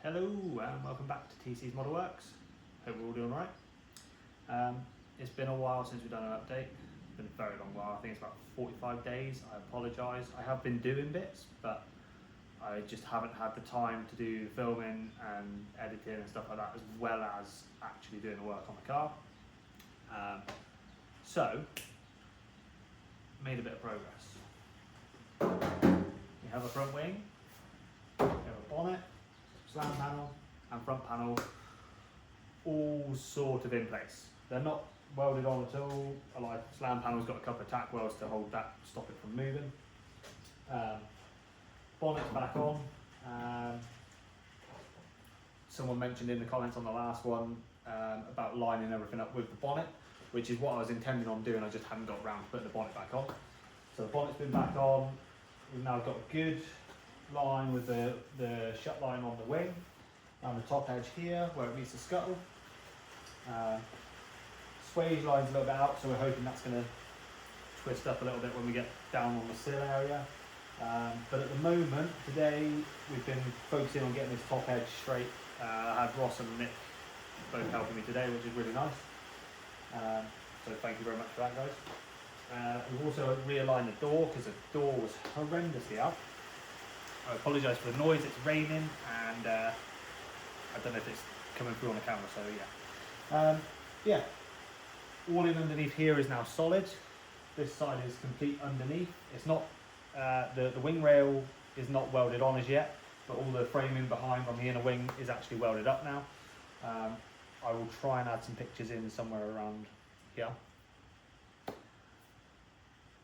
Hello and welcome back to TC's Model Works. Hope we're all doing alright. It's been a while since we've done an update. It's been a very long while. I think it's about 45 days. I apologise. I have been doing bits, but I just haven't had the time to do filming and editing and stuff like that, as well as actually doing the work on the car. So, made a bit of progress. We have a front wing, we have a bonnet, slam panel and front panel, all sort of in place. They're not welded on at all. Like slam panel's got a couple of tack welds to hold that, stop it from moving. Bonnet's back on. Someone mentioned in the comments on the last one about lining everything up with the bonnet, which is what I was intending on doing. I just hadn't got around to putting the bonnet back on. So the bonnet's been back on. We've now got a good line with the shut line on the wing, and the top edge here where it meets the scuttle. Swage line's a little bit out, so we're hoping that's going to twist up a little bit when we get down on the sill area. But at the moment, today, we've been focusing on getting this top edge straight. I had Ross and Nick both helping me today, which is really nice. So thank you very much for that, guys. We've also realigned the door because the door was horrendously out. I apologise for the noise, it's raining, and I don't know if it's coming through on the camera, so yeah. All in underneath here is now solid. This side is complete underneath. It's not, the wing rail is not welded on as yet, but all the framing behind on the inner wing is actually welded up now. I will try and add some pictures in somewhere around here.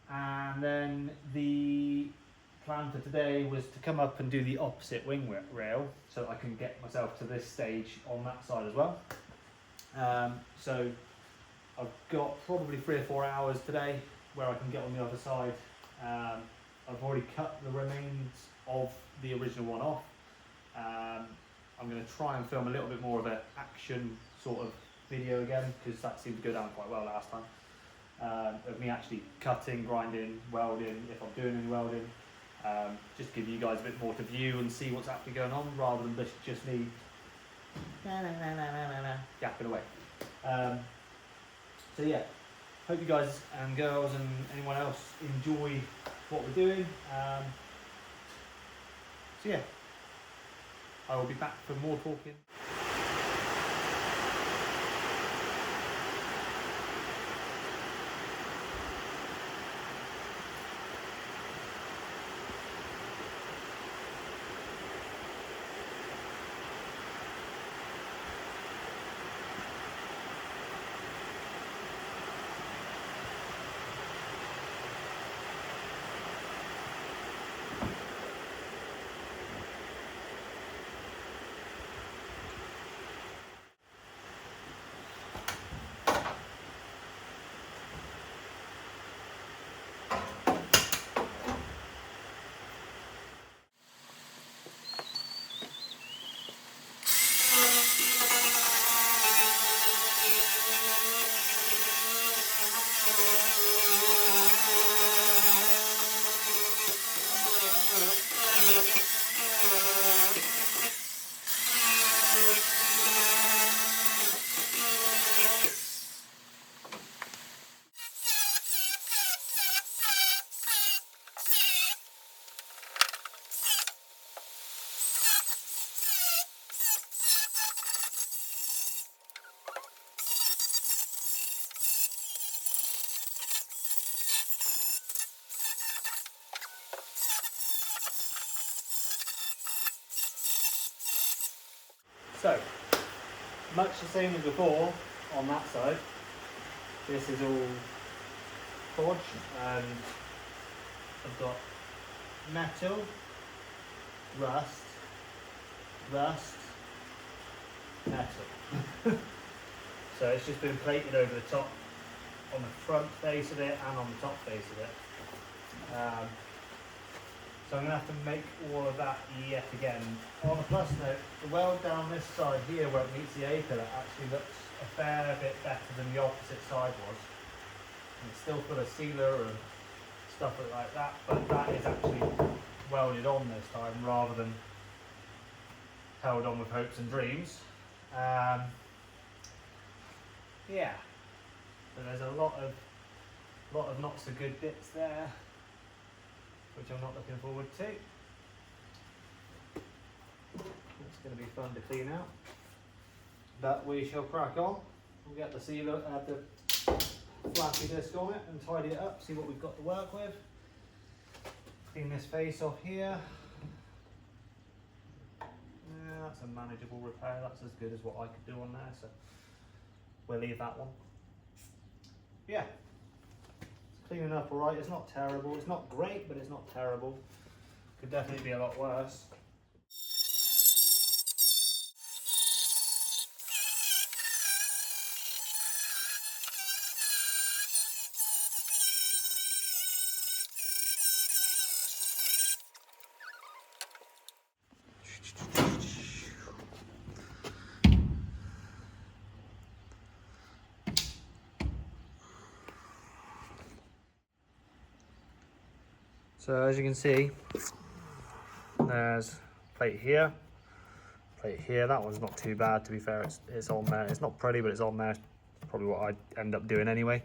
And then the plan for today was to come up and do the opposite wing rail so that I can get myself to this stage on that side as well. So I've got probably 3 or 4 hours today where I can get on the other side. I've already cut the remains of the original one off. I'm going to try and film a little bit more of an action sort of video again, because that seemed to go down quite well last time. Of me actually cutting, grinding, welding, if I'm doing any welding. Just give you guys a bit more to view and see what's actually going on, rather than just me yapping away. So yeah, hope you guys and girls and anyone else enjoy what we're doing. So yeah, I will be back for more talking. So, much the same as before on that side. This is all forged, and I've got metal, rust, metal. So it's just been plated over the top, on the front face of it and on the top face of it. So I'm going to have to make all of that yet again. On a plus note, the weld down this side here where it meets the A pillar actually looks a fair bit better than the opposite side was. And it's still full of sealer and stuff like that, but that is actually welded on this time rather than held on with hopes and dreams. Yeah, so there's a lot of not so good bits there, which I'm not looking forward to. It's going to be fun to clean out, but we shall crack on. We'll get the sealer, add the flappy disc on it and tidy it up, see what we've got to work with. Clean this face off here. Yeah, that's a manageable repair. That's as good as what I could do on there, so we'll leave that one. Yeah, it's cleaning up all right. It's not terrible. It's not great, but it's not terrible. Could definitely be a lot worse. So as you can see, there's plate here, plate here. That one's not too bad, to be fair. It's on there. It's not pretty, but it's on there. It's probably what I'd end up doing anyway.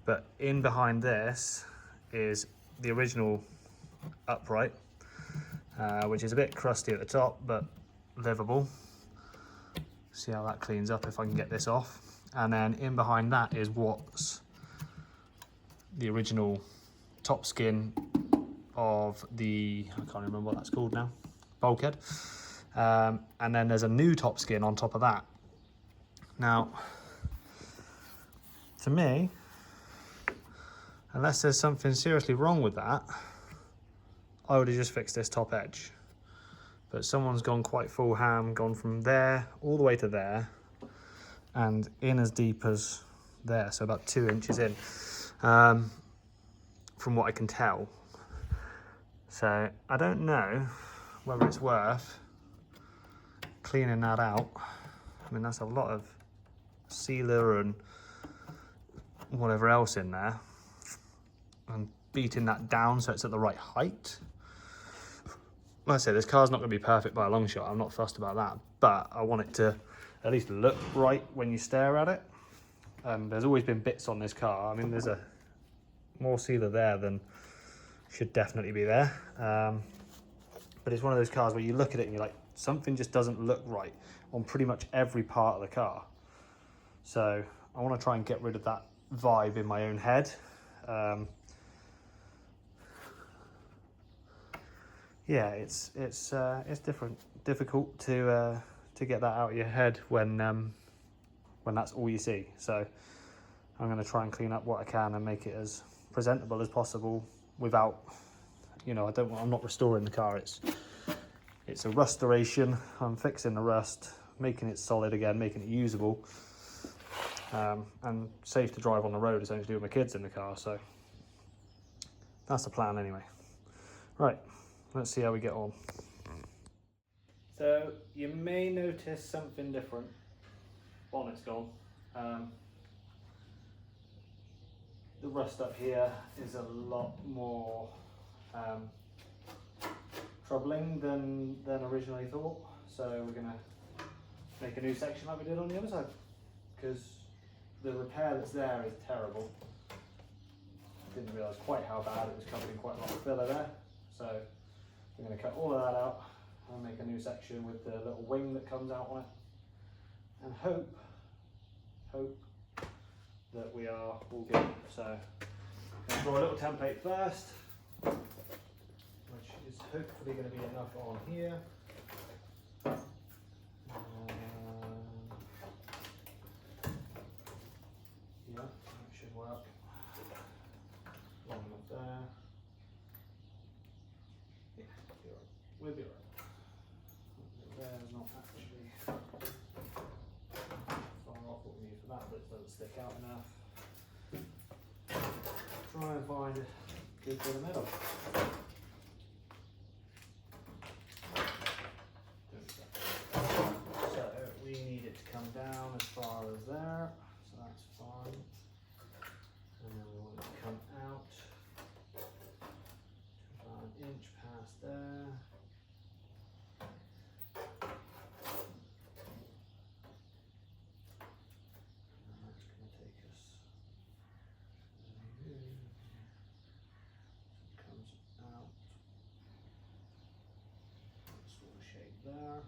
But in behind this is the original upright, which is a bit crusty at the top, but livable. See how that cleans up if I can get this off. And then in behind that is what's the original top skin of the, I can't remember what that's called now, bulkhead. And then there's a new top skin on top of that. Now, to me, unless there's something seriously wrong with that, I would have just fixed this top edge. But someone's gone quite full ham, gone from there all the way to there, and in as deep as there, so about 2 inches in, from what I can tell. So I don't know whether it's worth cleaning that out. I mean, that's a lot of sealer and whatever else in there, and beating that down so it's at the right height. Like I say, this car's not going to be perfect by a long shot. I'm not fussed about that, but I want it to at least look right when you stare at it. There's always been bits on this car. I mean, there's a more sealer there than should definitely be there. But it's one of those cars where you look at it and you're like, something just doesn't look right on pretty much every part of the car. So I want to try and get rid of that vibe in my own head. Yeah, it's difficult to get that out of your head when that's all you see. So I'm going to try and clean up what I can and make it as presentable as possible without, you know, I'm not restoring the car. It's a restoration. I'm fixing the rust, making it solid again, making it usable, and safe to drive on the road, essentially, with my kids in the car. So that's the plan anyway. Right, let's see how we get on. So you may notice something different. Bonnet's gone. The rust up here is a lot more troubling than originally thought. So we're going to make a new section like we did on the other side, because the repair that's there is terrible. I didn't realise quite how bad it was, covered in quite a lot of filler there. So we're going to cut all of that out and make a new section with the little wing that comes out on it, and hope that we are all good. So I'm going to draw a little template first, which is hopefully going to be enough on here. Yeah, that should work. Long enough there. Yeah, we'll be right. There's not actually far off what we need for that, but it doesn't stick out enough. Try and find a good bit of metal. So we need it to come down as far as there, so that's fine. And then we want it to come out about 1 inch past there. there.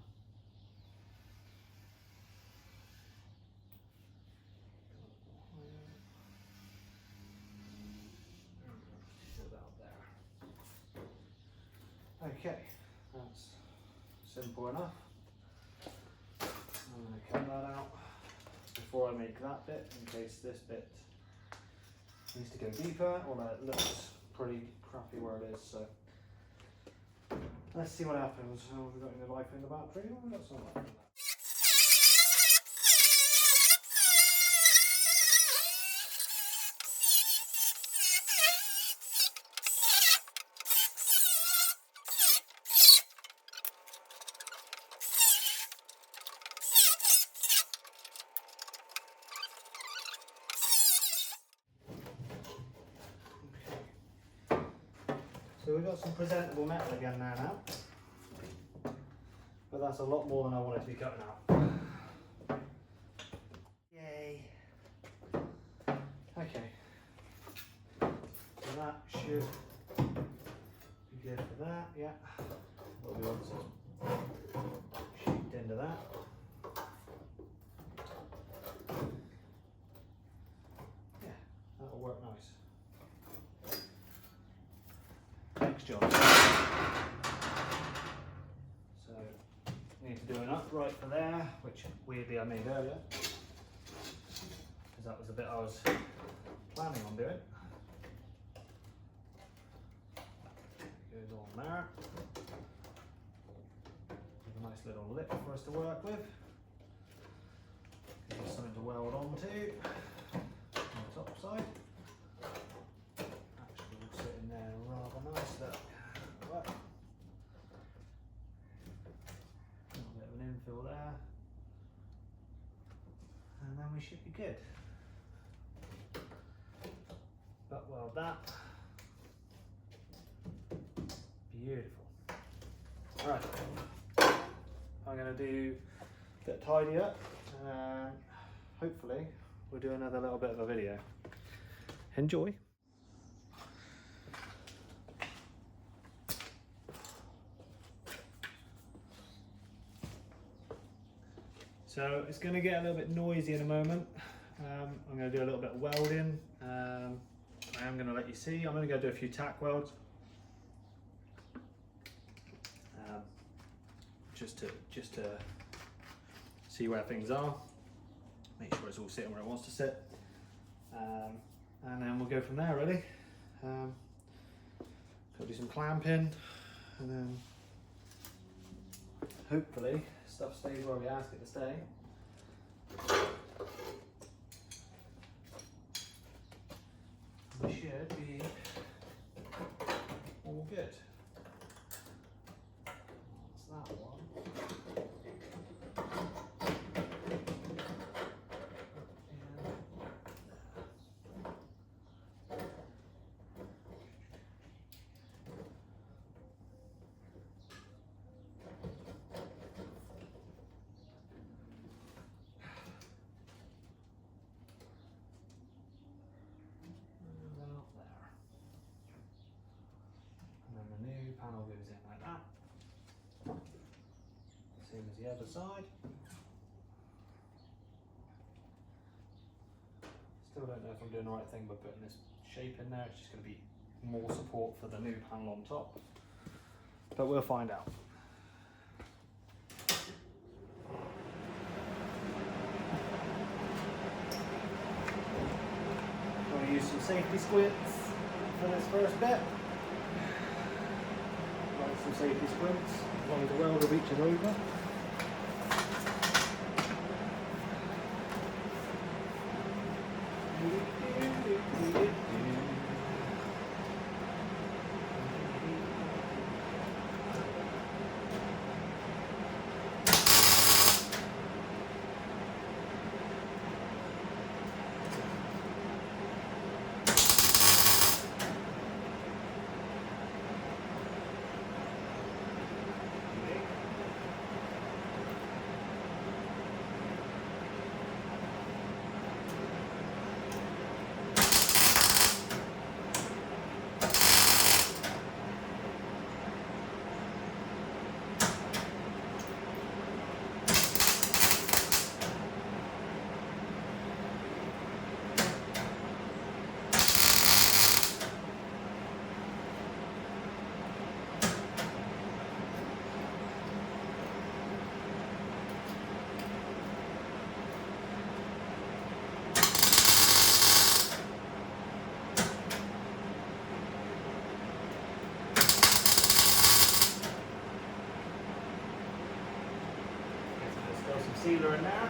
Okay, that's simple enough. I'm going to cut that out before I make that bit, in case this bit needs to go deeper, or that it looks pretty crappy where it is. So let's see what happens. Oh, have we got any life in the battery? Oh, we've got some life in that. So we've got some presentable metal again there now, but that's a lot more than I wanted to be cutting out. Yay! Okay, so that should be good for that, yeah. What we want is shaped into that. Yeah, that'll work nice. Next job. So, need to do an upright for there, which weirdly I made earlier, because that was the bit I was planning on doing. Goes on there. Give a nice little lip for us to work with. Gives us something to weld onto on the top side. In there rather nice look. Right. A little bit of an infill there, and then we should be good. Butt weld that. Beautiful. Right, I'm going to do a bit of tidy up, and hopefully we'll do another little bit of a video. Enjoy. So it's going to get a little bit noisy in a moment. I'm going to do a little bit of welding. I am going to let you see. I'm going to go do a few tack welds, just to see where things are. Make sure it's all sitting where it wants to sit, and then we'll go from there. Really, go do some clamping, and then hopefully stuff stays where we ask it to stay. We should be all good. That's that one. Panel goes in like that, same as the other side. Still don't know if I'm doing the right thing by putting this shape in there. It's just going to be more support for the new panel on top, but we'll find out. I'm going to use some safety squints for this first bit. Some safety squints as long as the welder reaches over. sealer in there.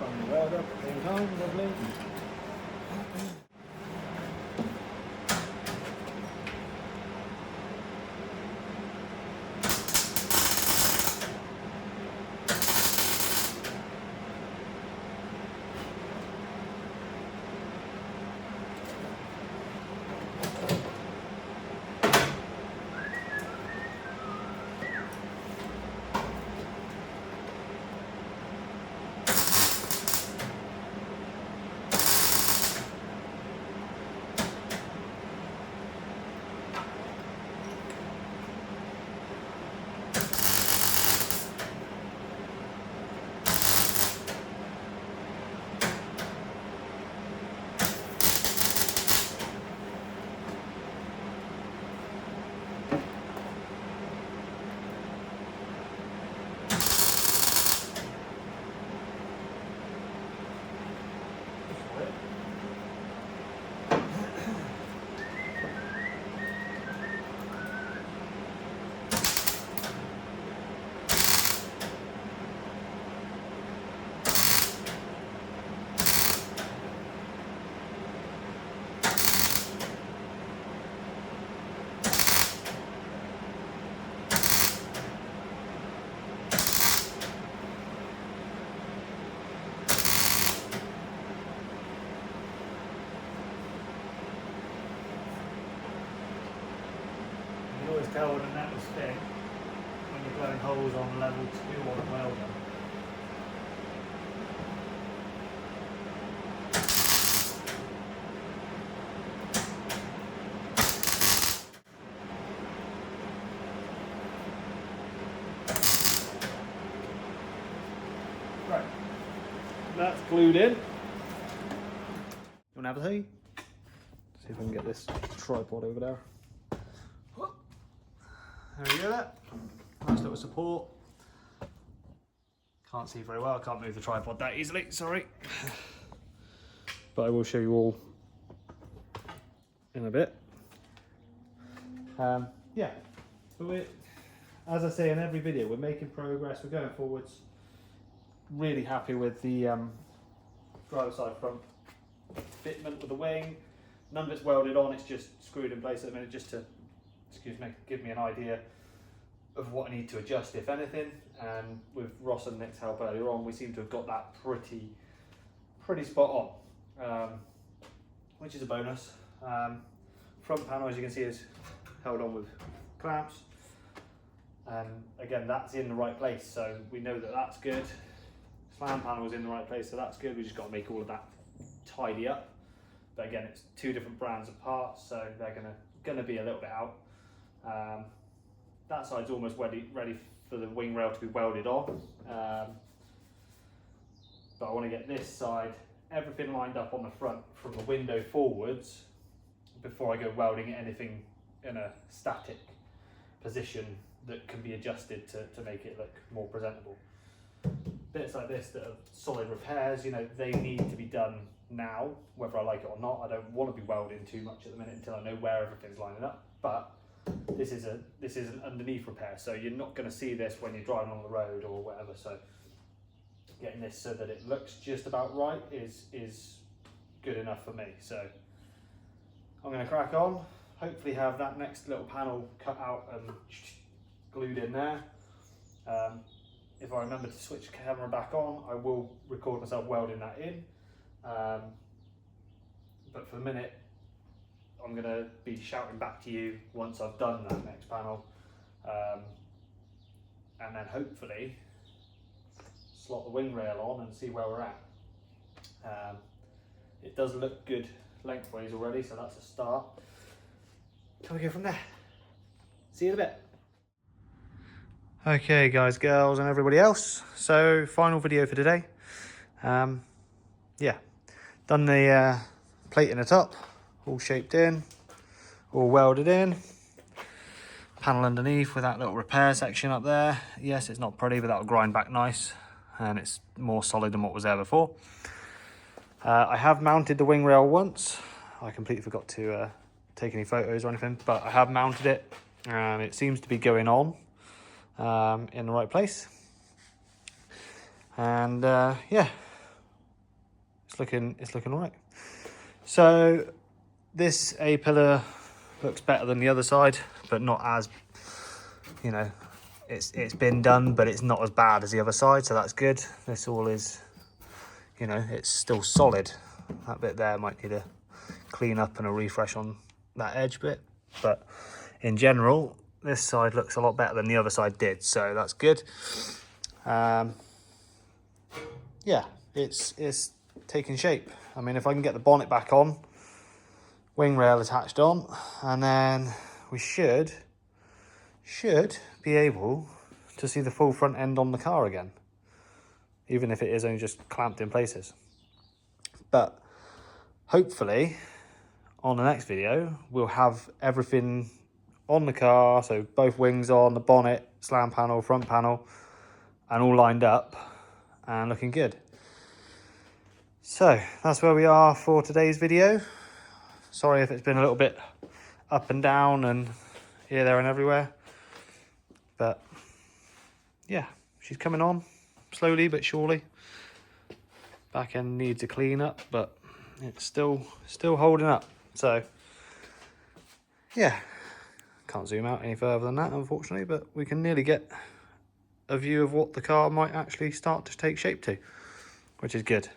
Bung the welder up at the same time, lovely. You always tell when a net will spin when you're blowing holes on level 2 on a welder. Right, that's glued in. You want to have a see? See if I can get this tripod over there. There we go, nice little support. Can't see very well, I can't move the tripod that easily, sorry. But I will show you all in a bit. Yeah, but we're, as I say in every video, we're making progress, we're going forwards. Really happy with the driver side front fitment with the wing. None of it's welded on, it's just screwed in place at the minute just to, excuse me, give me an idea of what I need to adjust, if anything. And with Ross and Nick's help earlier on, we seem to have got that pretty spot on, which is a bonus. Front panel, as you can see, is held on with clamps. And again, that's in the right place, so we know that that's good. Slam panel is in the right place, so that's good. We just got to make all of that tidy up. But again, it's two different brands of parts, so they're gonna be a little bit out. That side's almost ready for the wing rail to be welded on. But I want to get this side, everything lined up on the front from the window forwards before I go welding anything in a static position that can be adjusted to make it look more presentable. Bits like this that are solid repairs, you know, they need to be done now, whether I like it or not. I don't want to be welding too much at the minute until I know where everything's lining up. But this is an underneath repair, so you're not going to see this when you're driving on the road or whatever. So getting this so that it looks just about right is good enough for me. So I'm going to crack on. Hopefully have that next little panel cut out and glued in there. If I remember to switch the camera back on, I will record myself welding that in. But for the minute, I'm going to be shouting back to you once I've done that next panel. And then hopefully slot the wing rail on and see where we're at. It does look good lengthways already, so that's a start. Can we go from there? See you in a bit. Okay guys, girls and everybody else, so final video for today. Yeah, done the plating it up, all shaped in, all welded in. Panel underneath with that little repair section up there. Yes, it's not pretty, but that'll grind back nice and it's more solid than what was there before. I have mounted the wing rail once. I completely forgot to take any photos or anything, but I have mounted it and it seems to be going on. in the right place. And yeah, it's looking all right. So this A-pillar looks better than the other side, but not as, you know, it's been done, but it's not as bad as the other side, so that's good. This all is, you know, it's still solid. That bit there might need a clean up and a refresh on that edge bit, but in general this side looks a lot better than the other side did, so that's good. Yeah, it's taking shape. I mean, if I can get the bonnet back on, wing rail attached on, and then we should be able to see the full front end on the car again, even if it is only just clamped in places. But hopefully on the next video we'll have everything on the car, so both wings on, the bonnet, slam panel, front panel, and all lined up and looking good. So that's where we are for today's video. Sorry if it's been a little bit up and down and here, there and everywhere, but yeah, she's coming on slowly but surely. Back end needs a clean up, but it's still holding up. So yeah, can't zoom out any further than that, unfortunately, but we can nearly get a view of what the car might actually start to take shape to, which is good.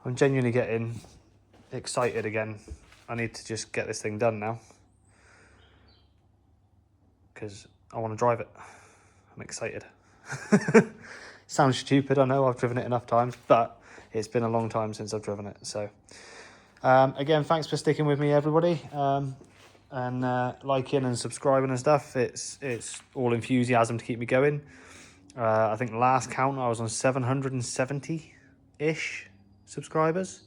I'm genuinely getting excited again. I need to just get this thing done now because I want to drive it. I'm excited. Sounds stupid, I know, I've driven it enough times, but it's been a long time since I've driven it. So again, thanks for sticking with me, everybody, and liking and subscribing and stuff. It's all enthusiasm to keep me going. I think last count I was on 770-ish subscribers,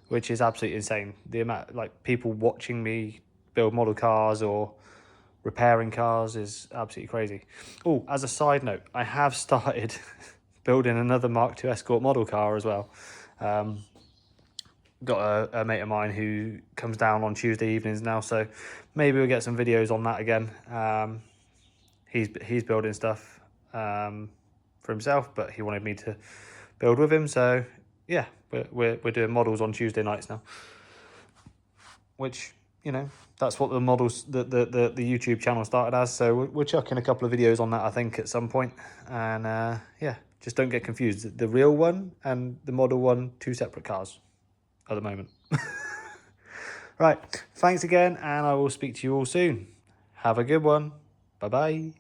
which is absolutely insane. The amount, like, people watching me build model cars or repairing cars is absolutely crazy. Oh, as a side note, I have started building another Mark II Escort model car as well. Got a mate of mine who comes down on Tuesday evenings now, so maybe we'll get some videos on that again. He's building stuff for himself, but he wanted me to build with him, so yeah, we're doing models on Tuesday nights now, which, you know, that's what the models, the YouTube channel started as. So we're chucking a couple of videos on that, I think, at some point. And yeah, just don't get confused. The real one and the model one, two separate cars at the moment. Right, thanks again, and I will speak to you all soon. Have a good one. Bye bye.